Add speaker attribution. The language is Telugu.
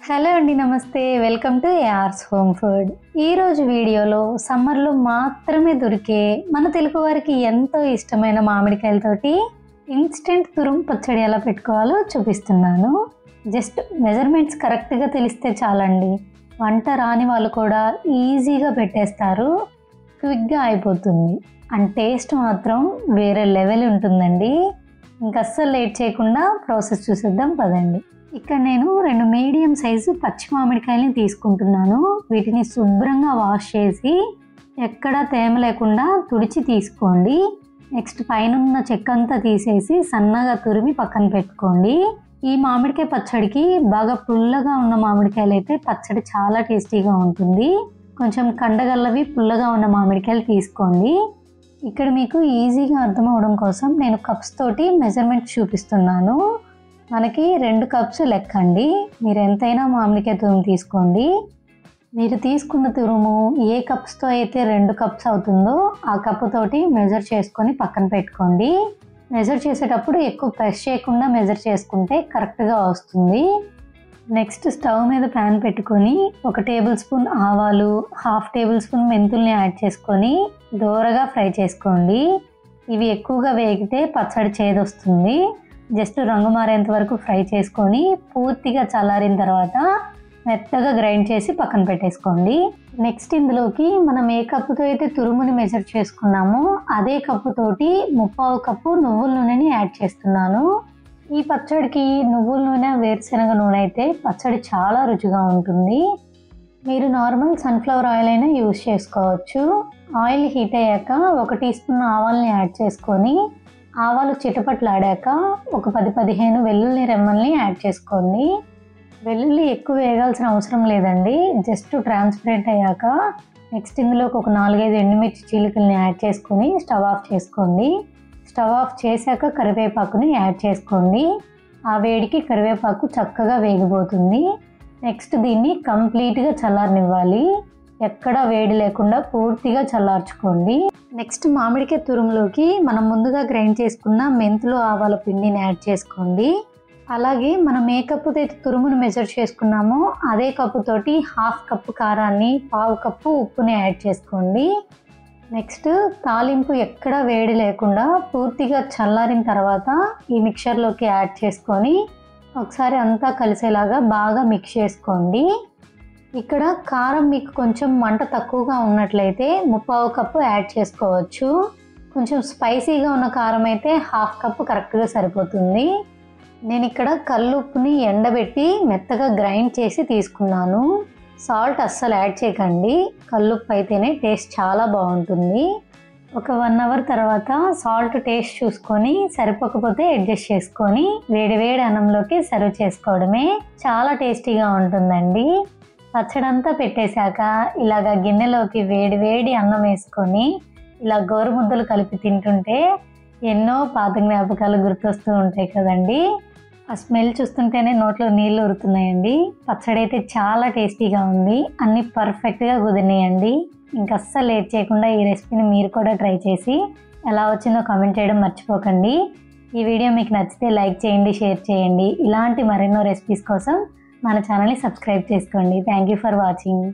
Speaker 1: హలో అండి, నమస్తే. Welcome to AR's home food. ఈరోజు వీడియోలో సమ్మర్లో మాత్రమే దొరికే మన తెలుగు వారికి ఎంతో ఇష్టమైన మామిడికాయలతోటి ఇన్స్టెంట్ తురుము పచ్చడి ఎలా పెట్టుకోవాలో చూపిస్తున్నాను. జస్ట్ మెజర్మెంట్స్ కరెక్ట్గా తెలిస్తే చాలండి, వంట రాని వాళ్ళు కూడా ఈజీగా పెట్టేస్తారు, క్విక్గా అయిపోతుంది. అండ్ టేస్ట్ మాత్రం వేరే లెవెల్ ఉంటుందండి. ఇంక అస్సలు లేట్ చేయకుండా ప్రాసెస్ చూసేద్దాం పదండి. ఇక్కడ నేను 2 మీడియం సైజు పచ్చి మామిడికాయలని తీసుకుంటున్నాను. వీటిని శుభ్రంగా వాష్ చేసి ఎక్కడా తేమ లేకుండా తుడిచి తీసుకోండి. నెక్స్ట్ పైన చెక్క అంతా తీసేసి సన్నగా తురిమి పక్కన పెట్టుకోండి. ఈ మామిడికాయ పచ్చడికి బాగా పుల్లగా ఉన్న మామిడికాయలు అయితే పచ్చడి చాలా టేస్టీగా ఉంటుంది. కొంచెం కండగల్లవి పుల్లగా ఉన్న మామిడికాయలు తీసుకోండి. ఇక్కడ మీకు ఈజీగా అర్థం అవడం కోసం నేను కప్స్ తోటి మెజర్మెంట్ చూపిస్తున్నాను. మనకి 2 కప్స్ లెక్కండి. మీరు ఎంతైనా మామిడికాయ తురుము తీసుకోండి. మీరు తీసుకున్న తురుము ఏ కప్స్తో అయితే 2 కప్స్ అవుతుందో ఆ కప్పు తోటి మెజర్ చేసుకొని పక్కన పెట్టుకోండి. మెజర్ చేసేటప్పుడు ఎక్కువ ప్రెస్ చేయకుండా మెజర్ చేసుకుంటే కరెక్ట్గా వస్తుంది. నెక్స్ట్ స్టవ్ మీద ప్యాన్ పెట్టుకొని 1 టేబుల్ స్పూన్ ఆవాలు, 1/2 టేబుల్ స్పూన్ మెంతుల్ని యాడ్ చేసుకొని దోరగా ఫ్రై చేసుకోండి. ఇవి ఎక్కువగా వేగితే పచ్చడి చేదొస్తుంది. జస్ట్ రంగు మారేంత వరకు ఫ్రై చేసుకొని పూర్తిగా చల్లారిన తర్వాత మెత్తగా గ్రైండ్ చేసి పక్కన పెట్టేసుకోండి. నెక్స్ట్ ఇందులోకి మనం ఏ కప్పుతో అయితే తురుముని మెజర్ చేసుకున్నామో అదే కప్పుతోటి 1/4 కప్పు నువ్వుల నూనెని యాడ్ చేస్తున్నాను. ఈ పచ్చడికి నువ్వుల నూనె, వేరుశనగ నూనె అయితే పచ్చడి చాలా రుచిగా ఉంటుంది. మీరు నార్మల్ సన్ఫ్లవర్ ఆయిల్ అయినా యూజ్ చేసుకోవచ్చు. ఆయిల్ హీట్ అయ్యాక 1 టీ స్పూన్ ఆవాల్ని యాడ్ చేసుకొని ఆవాలు చిటపట్లాడాక ఒక 10-15 వెల్లుల్లి రెమ్మల్ని యాడ్ చేసుకోండి. వెల్లుల్లి ఎక్కువ వేగాల్సిన అవసరం లేదండి, జస్ట్ ట్రాన్స్పరెంట్ అయ్యాక నెక్స్ట్ ఇందులోకి ఒక 4-5 ఎండుమిర్చి చీలికల్ని యాడ్ చేసుకొని స్టవ్ ఆఫ్ చేసుకోండి. స్టవ్ ఆఫ్ చేశాక కరివేపాకుని యాడ్ చేసుకోండి. ఆ వేడికి కరివేపాకు చక్కగా వేగిపోతుంది. నెక్స్ట్ దీన్ని కంప్లీట్గా చల్లారనివ్వాలి. ఎక్కడ వేడి లేకుండా పూర్తిగా చల్లార్చుకోండి. నెక్స్ట్ మామిడికాయ తురుములోకి మనం ముందుగా గ్రైండ్ చేసుకున్న మెంతులు, ఆవాల పిండిని యాడ్ చేసుకోండి. అలాగే మనం ఏ కప్పుతో అయితే తురుమును మెజర్ చేసుకున్నామో అదే కప్పుతోటి 1/2 కప్పు కారాన్ని, 1/4 కప్పు ఉప్పుని యాడ్ చేసుకోండి. నెక్స్ట్ తాలింపు ఎక్కడ వేడి లేకుండా పూర్తిగా చల్లారిన తర్వాత ఈ మిక్చర్లోకి యాడ్ చేసుకొని ఒకసారి అంతా కలిసేలాగా బాగా మిక్స్ చేసుకోండి. ఇక్కడ కారం మీకు కొంచెం మంట తక్కువగా ఉన్నట్లయితే 1/4 కప్పు యాడ్ చేసుకోవచ్చు. కొంచెం స్పైసీగా ఉన్న కారం అయితే 1/2 కప్పు కరెక్ట్గా సరిపోతుంది. నేను ఇక్కడ కల్లుప్పుని ఎండబెట్టి మెత్తగా గ్రైండ్ చేసి తీసుకున్నాను. సాల్ట్ అస్సలు యాడ్ చేయకండి, కల్లుప్పు అయితేనే టేస్ట్ చాలా బాగుంటుంది. ఒక 1 అవర్ తర్వాత సాల్ట్ టేస్ట్ చూసుకొని సరిపోకపోతే అడ్జస్ట్ చేసుకొని వేడి అన్నంలోకి సర్వ్ చేసుకోవడమే. చాలా టేస్టీగా ఉంటుందండి. పచ్చడంతా పెట్టేశాక ఇలాగ గిన్నెలోకి వేడి అన్నం వేసుకొని ఇలా గోరుముద్దలు కలిపి తింటుంటే ఎన్నో పాత జ్ఞాపకాలు గుర్తొస్తూ ఉంటాయి కదండి. ఆ స్మెల్ చూస్తుంటేనే నోట్లో నీళ్ళు ఊరుతున్నాయండి. పచ్చడి అయితే చాలా టేస్టీగా ఉంది, అన్నీ పర్ఫెక్ట్గా కుదిరినాయండి. ఇంకా అస్సలు లేట్ చేయకుండా ఈ రెసిపీని మీరు కూడా ట్రై చేసి ఎలా వచ్చిందో కామెంట్ చేయడం మర్చిపోకండి. ఈ వీడియో మీకు నచ్చితే లైక్ చేయండి, షేర్ చేయండి. ఇలాంటి మరెన్నో రెసిపీస్ కోసం మన ఛానల్ని సబ్స్క్రైబ్ చేసుకోండి. Thank you for watching.